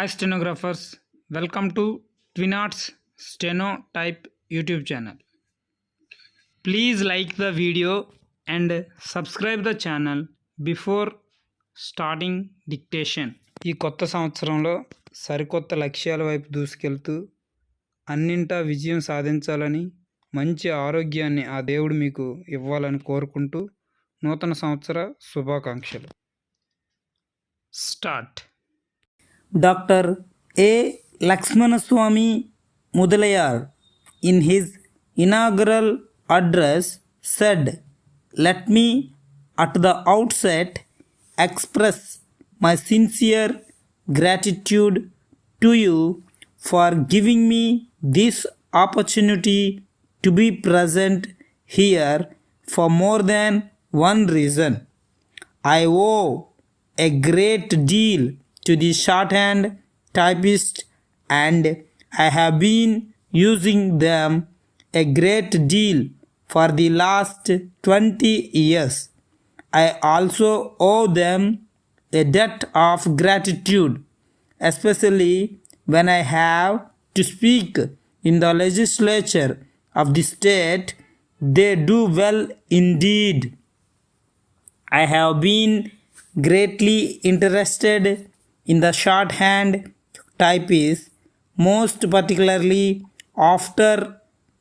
Hi stenographers, welcome to Twinarts Steno-Type YouTube channel. Please like the video and subscribe the channel before starting dictation. ఈ కొత్త సంవత్సరంలో సరికొత్త లక్ష్యాల వైపు దూసుకెళ్తూ అన్నింటా విజయం సాధించాలని మంచి ఆరోగ్యాన్ని ఆ దేవుడు మీకు ఇవ్వాలని కోరుకుంటూ నూతన సంవత్సర శుభాకాంక్షలు. Start. Dr. A. Laxmanaswamy Mudalayar, in his inaugural address, said, "Let me at the outset express my sincere gratitude to you for giving me this opportunity to be present here for more than one reason. I owe a great deal to the shorthand typist, and I have been using them a great deal for the last 20 years. I also owe them a debt of gratitude, especially when I have to speak in the legislature of the state. They do well indeed. I have been greatly interested in the shorthand typist, most particularly after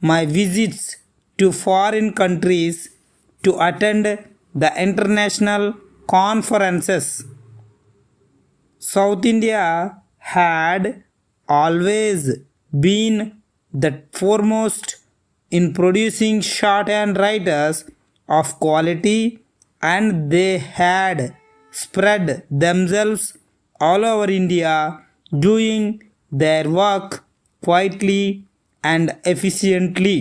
my visits to foreign countries to attend the international conferences. South India had always been the foremost in producing shorthand writers of quality, and they had spread themselves all over India, doing their work quietly and efficiently.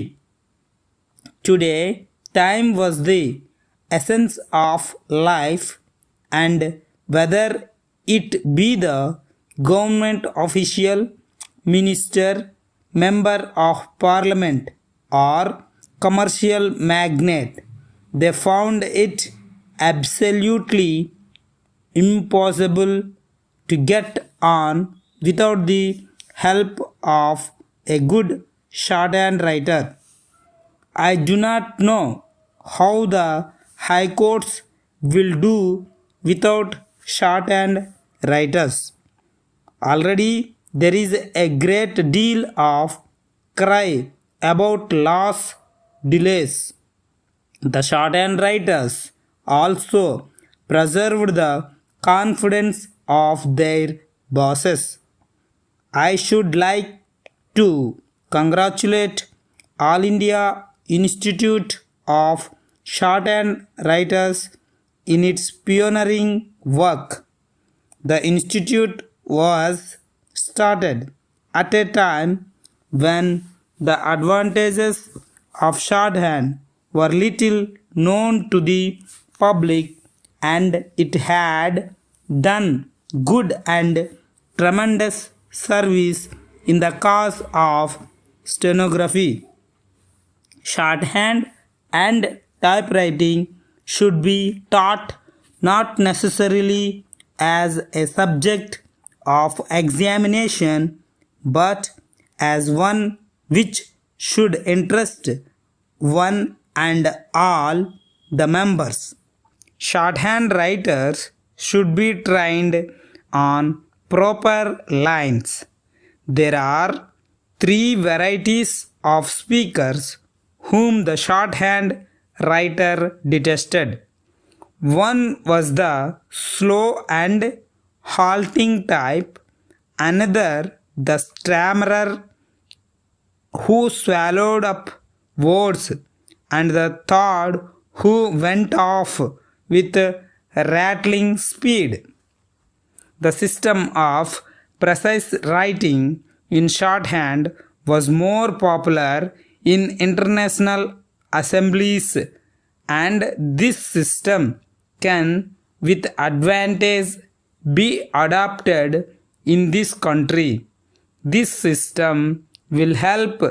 Today, time was the essence of life, and whether it be the government official, minister, member of parliament, or commercial magnate, they found it absolutely impossible to get on without the help of a good shorthand writer. I do not know how the high courts will do without shorthand writers. Already there is a great deal of cry about loss delays. The shorthand writers also preserved the confidence of their bosses. I should like to congratulate All India Institute of Shorthand Writers in its pioneering work. The institute was started at a time when the advantages of shorthand were little known to the public, and it had done good and tremendous service in the cause of stenography. Shorthand and typewriting should be taught not necessarily as a subject of examination, but as one which should interest one and all the members. Shorthand writers should be trained on proper lines. There are 3 varieties of speakers whom the shorthand writer detested. One was the slow and halting type, another the stammerer who swallowed up words, and the third who went off with rattling speed. The system of precise writing in shorthand was more popular in international assemblies, and this system can with advantage be adopted in this country. This system will help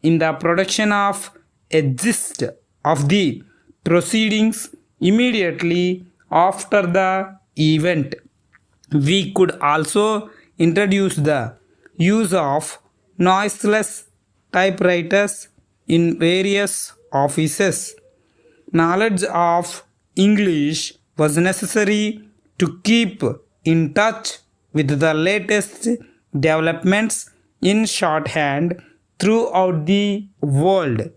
in the production of a gist of the proceedings immediately after the event. We could also introduced the use of noiseless typewriters in various offices. Knowledge of English was necessary to keep in touch with the latest developments in shorthand throughout the world.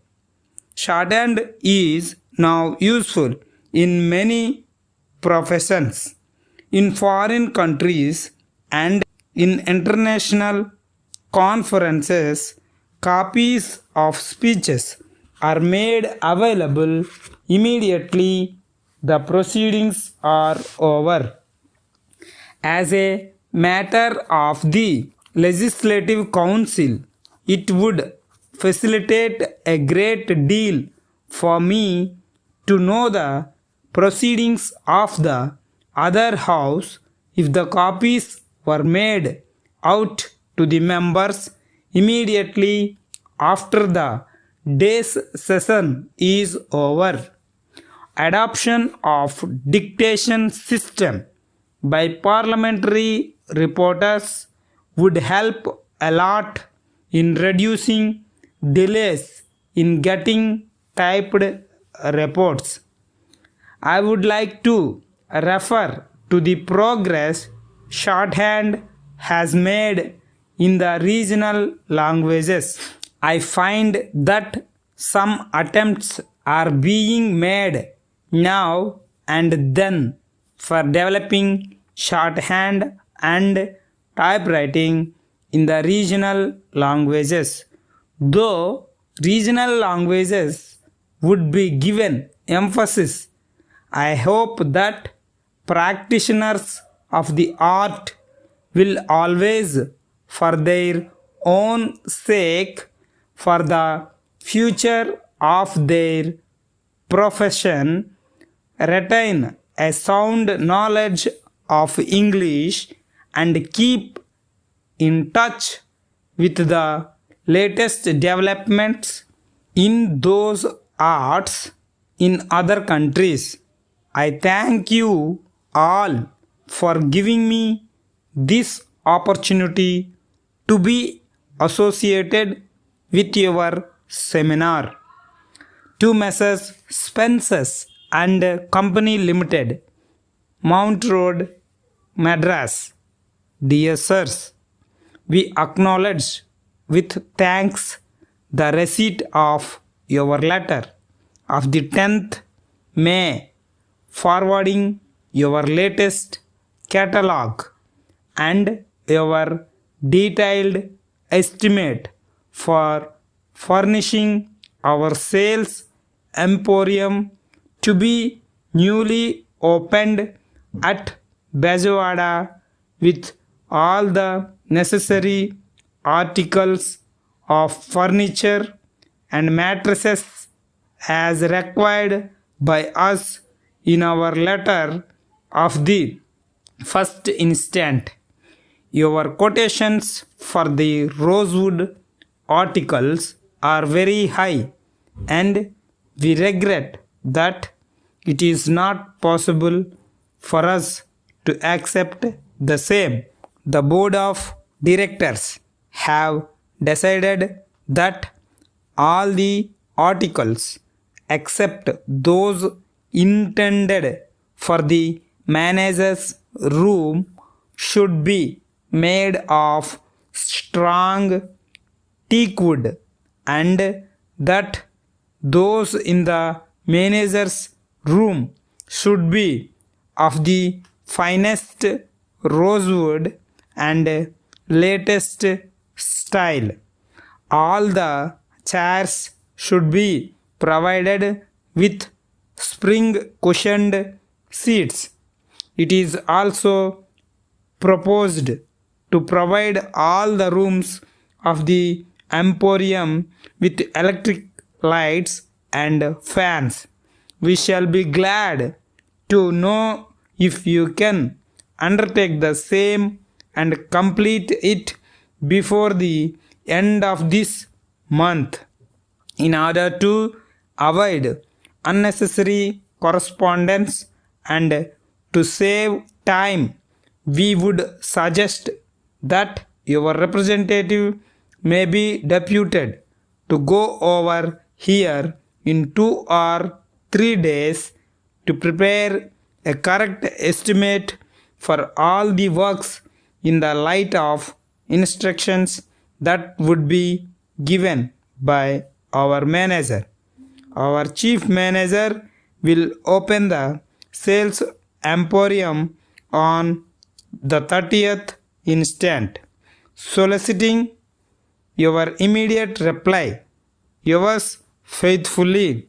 Shorthand is now useful in many professions, in foreign countries, and in international conferences. Copies of speeches are made available immediately the proceedings are over. As a matter of the Legislative Council, it would facilitate a great deal for me to know the proceedings of the other house if the copies were made out to the members immediately after the day's session is over. Adoption of dictation system by parliamentary reporters would help a lot in reducing delays in getting typed reports. I would like to refer to the progress shorthand has made in the regional languages. I find that some attempts are being made now and then for developing shorthand and typewriting in the regional languages. Though regional languages would be given emphasis, I hope that practitioners of the art will always, for their own sake, for the future of their profession, retain a sound knowledge of English and keep in touch with the latest developments in those arts in other countries. I thank you all for giving me this opportunity to be associated with your seminar. To Messrs. Spencer's and Company Limited, Mount Road, Madras. Dear sirs, we acknowledge with thanks the receipt of your letter of the 10th May forwarding your latest catalog and your detailed estimate for furnishing our sales emporium to be newly opened at Bejawada with all the necessary articles of furniture and mattresses as required by us in our letter of the first instant. Your quotations for the rosewood articles are very high, and we regret that it is not possible for us to accept the same. The board of directors have decided that all the articles except those intended for the manager's room should be made of strong teakwood, and that those in the manager's room should be of the finest rosewood and latest style. All the chairs should be provided with spring cushioned seats. It is also proposed to provide all the rooms of the emporium with electric lights and fans. We shall be glad to know if you can undertake the same and complete it before the end of this month. In order to avoid unnecessary correspondence and to save time, we would suggest that your representative may be deputed to go over here in 2 or 3 days to prepare a correct estimate for all the works in the light of instructions that would be given by our manager. Our chief manager will open the sales emporium on the 30th instant, soliciting your immediate reply. Yours faithfully,